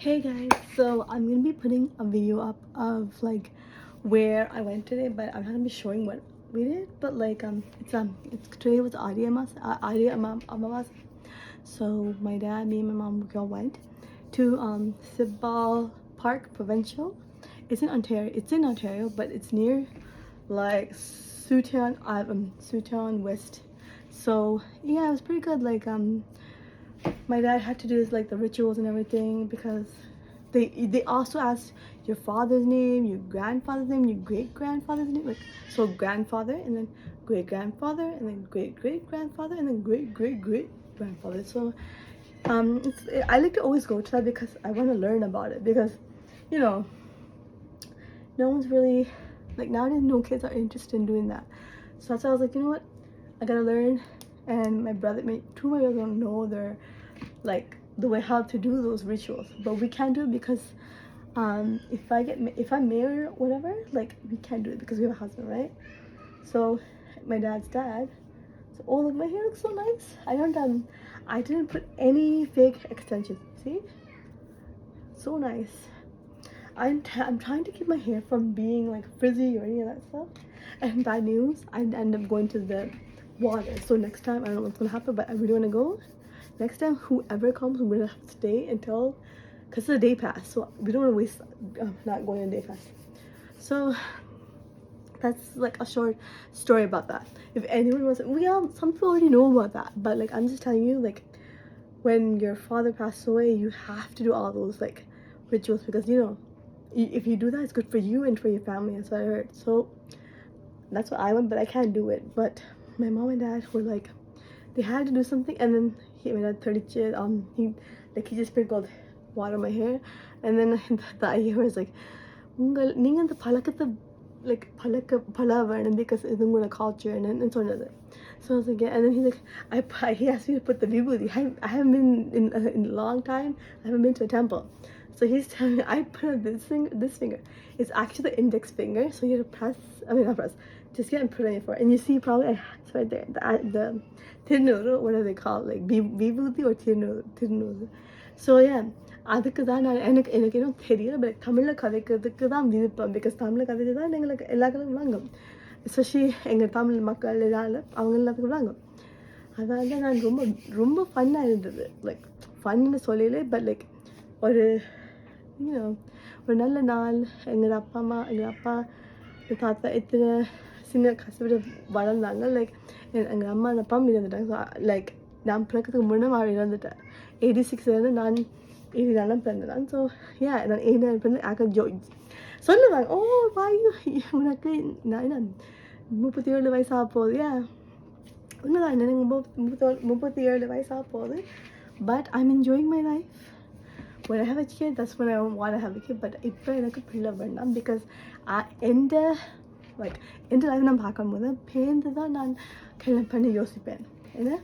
Hey guys, so I'm gonna be putting a video up of like where I went today, but I'm not gonna be showing what we did. But like it's today was Amamas. So my dad, me, and my mom, we all went to Sibal Park Provincial. It's in Ontario. It's in Ontario, but it's near like Suton West. So yeah, it was pretty good. Like my dad had to do like the rituals and everything because they also asked your father's name, your grandfather's name, your great grandfather's name, like so grandfather and then great grandfather and then great great grandfather and then great great great grandfather. So I like to always go to that because I want to learn about it because you know no one's really like nowadays no kids are interested in doing that. So that's why I was like, you know what, I gotta learn. And my two of my brothers don't know their like the way how to do those rituals, but we can't do it because if I'm married or whatever, like we can't do it because we have a husband, right? So my dad's dad, so oh look, my hair looks so nice. I didn't put any fake extensions. See, so nice. I'm trying to keep my hair from being like frizzy or any of that stuff. And bad news, I end up going to the water. So next time, I don't know what's gonna happen, but I really want to go. Next time, whoever comes, we're gonna have to stay until, because it's a day pass, so we don't want to waste not going on day pass. So that's like a short story about that. If anyone wants, some people already know about that, but like I'm just telling you, like when your father passed away, you have to do all those like rituals because you know if you do that, it's good for you and for your family. That's what I heard. So that's what I went, but I can't do it. But my mom and dad were like, they had to do something, and then my dad he just sprinkled water on my hair, and then the idea was like, நீங்க அந்த பழக்கத்தை like பழ வேணும் because இது உங்களோட culture and சொன்னது. So I was like, yeah. And then he's like, he asked me to put the vibhuti. I haven't been in a long time. I haven't been to a temple. So he's telling me I put this finger. It's actually the index finger. So you have to press. I mean not press. Just get and put it in for. And you see probably it's right there. The tirunuru. What do they call it? Like vibhuti or tirunuru. So yeah. அதுக்கு தான் நான் எனக்கு இன்னும் தெரியல, but தமிழில் கதைக்கிறதுக்கு தான் விருப்பம். Because தமிழில் கதைக்கு தான் எங்களுக்கு எல்லாருக்கும் விளங்கும், எஸ்பெஷலி எங்கள் தமிழ் மக்கள் எல்லாம் அவங்க எல்லாத்துக்கும் விளங்கும். அதனால நான் ரொம்ப ரொம்ப ஃபன்னாக இருந்தது. லைக் ஃபன்னு சொல்லல, பட் லைக் ஒரு ஒரு நல்ல நாள். எங்கள் அப்பா எங்கள் தாத்தா எத்தனை சின்ன கஷ்டப்பட்டு வளர்ந்தாங்க. லைக் எங்கள் அம்மா அப்பா இறந்துட்டாங்க. ஸோ லைக் நான் பிறக்கிறதுக்கு முன்னே அவள் இறந்துட்டேன். 86 நான் 84 பிறந்ததான். ஸோ ஏன் நான் 89 பிறந்து ஆக்க சொல்லுவாங்க, ஓ வாயு உனக்கு நான் என்ன 37 வயசாக போகுது. ஏன் உண்மைதான், எனக்கு 37 வயசாக போகுது. But I'm enjoying my life. when I have a kid, that's when I want to have a kid. But இப்போ எனக்கு பிள்ளை வேண்டாம். பிகாஸ் எந்த லைஃப் நான் பார்க்கும்போது பேருந்து தான் நான் கல்யாணம் பண்ணி யோசிப்பேன். ஏன்னா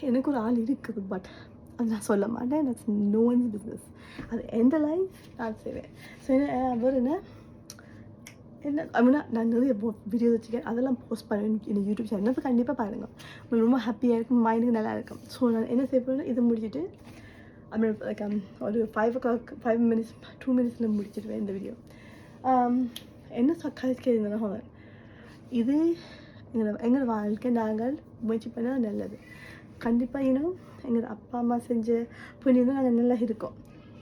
எனக்கு ஒரு ஆள் இருக்குது, பட் அது நான் சொல்ல மாட்டேன். That's no one's business. அது எந்த லைஃப் நான் செய்வேன். ஸோ அவர் என்ன அப்படின்னா நான் நிறைய வீடியோஸ் வச்சுக்கேன், அதெல்லாம் போஸ்ட் பண்ணுவேன் இந்த யூடியூப் சேனல். அது கண்டிப்பாக பாருங்கள், உங்களுக்கு ரொம்ப ஹாப்பியாக இருக்கும், மைண்டுக்கு நல்லா இருக்கும். ஸோ நான் என்ன செய்ய போகிறேன்னா இதை முடிச்சுட்டு லைக் ஒரு 5 minutes 2 minutes முடிச்சிடுவேன் இந்த வீடியோ. என்ன கதைக்கிறதுனா இது எங்கள் வாழ்க்கை நாங்கள் முயற்சி பண்ணால் நல்லது. கண்டிப்பாக எங்கள் அப்பா அம்மா செஞ்ச புண்ணியம் தான் நாங்கள் நல்லா இருக்கோம்.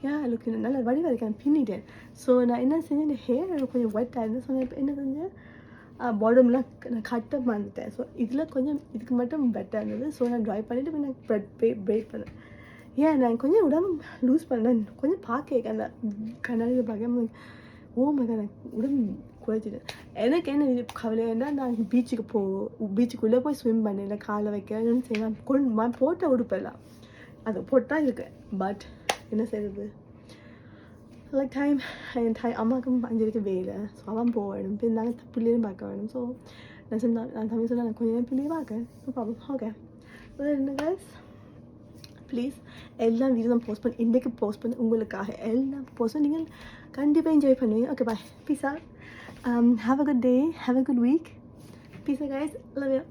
ஏன் லுக் நல்லா வடிவாக இருக்கேன், பின்னிட்டேன். ஸோ நான் என்ன செஞ்சேன், இந்த ஹேர் கொஞ்சம் ஒயிட்டாக இருந்தேன். ஸோ நான் இப்போ என்ன செஞ்சேன், பாட்டம்லாம் நான் கட்ட மறந்துட்டேன். ஸோ இதில் கொஞ்சம் இதுக்கு மட்டும் பெட்டராக இருந்தது. ஸோ நான் ட்ரை பண்ணிவிட்டு நான் பிரேக் பண்ணேன். ஏன் நான் கொஞ்சம் உடம்பு லூஸ் பண்ணேன். கொஞ்சம் பார்க்க அந்த கண்ணாடியில் பார்க்க ஓ மை காட், உடம்பு குறைச்சிட்டேன். எனக்கு என்ன கவலைன்னா, நான் பீச்சுக்குள்ளே போய் ஸ்விம் பண்ணேன், காலை வைக்கிறேன்னு செய்யலாம். நான் போட்ட உடுப்பெல்லாம் அது போட்டால் இருக்கு. பட் என்ன செய்யறது, லைக் என் அம்மாவுக்கும் 5 வேலை. ஸோ அவன் போக வேணும், பின்னாங்க பிள்ளையும் பார்க்க வேணும். ஸோ நான் தமிழ் சொன்னால் நான் கொஞ்சம் பிள்ளையும் பார்க்கேன். No problem. ஓகே, என்ன கைஸ், ப்ளீஸ் எல்லாம் வீடியோ தான் போஸ்ட் பண்ணி இன்றைக்கு போஸ்ட் பண்ணி உங்களுக்காக எல்லாம் போஸ்ட் பண்ணி நீங்கள் கண்டிப்பாக என்ஜாய் பண்ணுவீங்க. Okay, bye, peace out. Have a good day, have a good week. Peace out guys, love you.